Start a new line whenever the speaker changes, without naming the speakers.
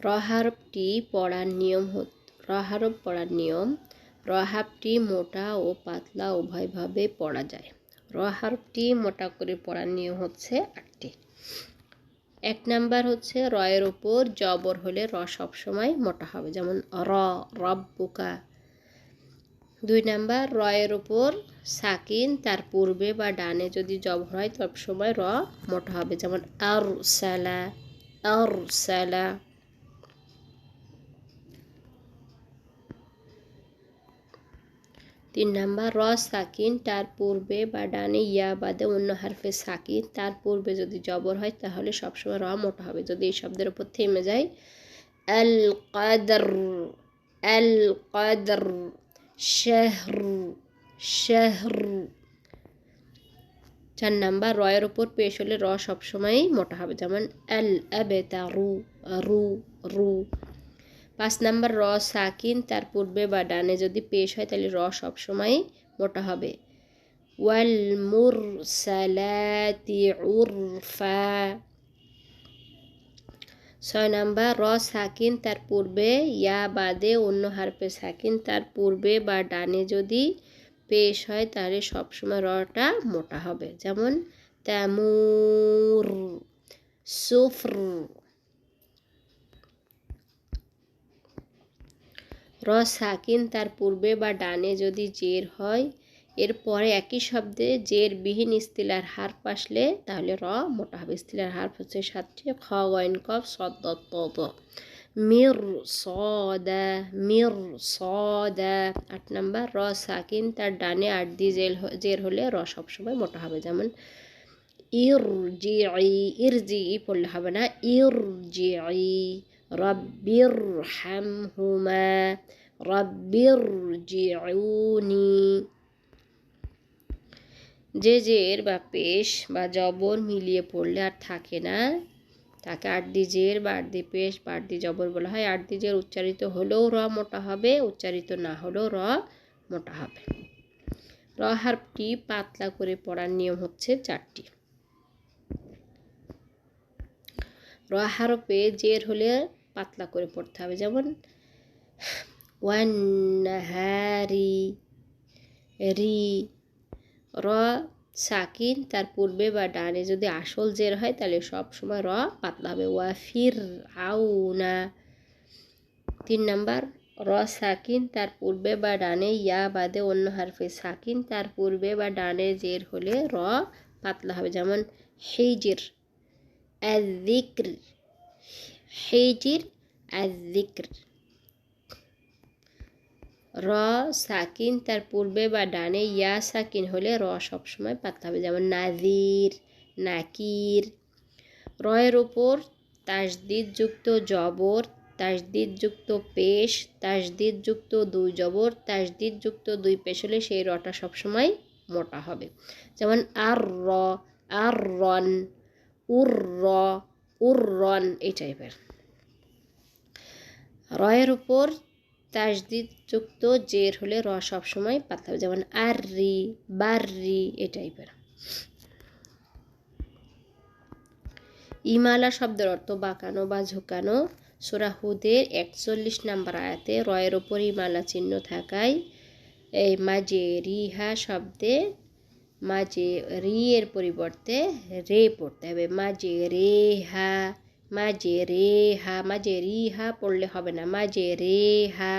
র হরফটি পড়ার নিয়ম র হরফটি মোটা ও পাতলা উভয়ভাবে পড়া যায়। র হরফটি মোটা করে পড়ার নিয়ম হচ্ছে 8টি। 1 নাম্বার হচ্ছে র এর উপর জবর হলে র সবসময় মোটা হবে, যেমন রব্বুকা। 2 নাম্বার র এর উপর সাকিন তার পূর্বে বা ডানে যদি জবর হয় তব সময় র মোটা হবে, যেমন আরসালা। 3 নাম্বার র সাকিন তার পূর্বে বা ডানে ইয়া বাদে অন্য হরফে সাকিন তার পূর্বে যদি জবর হয় তাহলে সবসময় র মোটা হবে। যদি এই শব্দের উপর থেমে যায়, আল কদর শাহর। 4 নাম্বার র এর উপর পেশ হলে র সবসময় মোটা হবে, যেমন আল রু। 5 নাম্বার র সাকিন তার পূর্বে বা ডানে যদি পেশ হয় তাহলে র সবসময় মোটা হবে, ওয়াল মুরসালাতি উরফা। 6 নাম্বার র সাকিন তার পূর্বে ইয়া বাদে অন্য হরফে সাকিন তার পূর্বে বা ডানে যদি পেশ হয় তাহলে সবসময় রটা মোটা হবে, যেমন তামুর, সুফর। র সাকিন তার পূর্বে বা ডানে যদি জের হয় এরপরে একই শব্দে জের বিহীন ইস্তিলার হারফ আসলে তাহলে র মোটা হবে। ইস্তিলার হারফ হচ্ছে 7টি, খ গইন কফ সদ ত ত। মিরসাদা। 8 নাম্বার র সাকিন তার ডানে 8 দিয়ে জের হলে র সবসময় মোটা হবে, যেমন ইরজিই পড়লে হবে না, ইরজিই। রব্বিরহামহুমা, রব্বিরজিউনি। যে জের বা পেশ বা জবর মিলিয়ে পড়লে আর থাকে না তাকে 8 দিয়ে জের বা 8 দিয়ে পেশ বা 8 দিয়ে জবর বলা হয়। 8 দিয়ে জের উচ্চারিত হলেও র মোটা হবে, উচ্চারিত না হলেও র মোটা হবে। র হরফটি পাতলা করে পড়ার নিয়ম হচ্ছে 4টি। র হরফে জের হলে পাতলা করে পড়তে হবে, যেমন ওয়ান্নাহারি রি। র সাকিন তার পূর্বে বা ডানে যদি আসল জের হয় তাহলে সব সময় র পাতলা হবে, ওয়াফির আউনা। 3 নাম্বার র সাকিন তার পূর্বে বা ডানে ইয়া বাদে অন্য হরফে সাকিন তার পূর্বে বা ডানে জের হলে র পাতলা হবে, যেমন হিজির আযযিকর। র সাকিন তার পূর্বে বা ডানে ইয়া সাকিন হলে র সবসময় পাতলা হবে, যেমন নাকির। র এর উপর তাসদিদ যুক্ত জবর, তাসদিদ যুক্ত পেশ, তাসদিদ যুক্ত 2 জবর, তাসদিদ যুক্ত 2 পেশ হলে সেই রটা সবসময় মোটা হবে, যেমন আররন, উররন এই টাইপের। র এর উপর তাসদিদ যুক্ত জের হলে র সবসময় পাতলা হবে, যেমন বাররি এই টাইপের। ইমালা শব্দের অর্থ বাঁকানো বা ঝুঁকানো। সূরা হুদের 41 নম্বর আয়াতে র এর উপর ইমালা চিহ্ন থাকায় এই মাঝে রিহা শব্দে মাঝে রি এর পরিবর্তে রে পড়তে হবে, মাঝে রিহা পড়লে হবে না, মাঝে রেহা।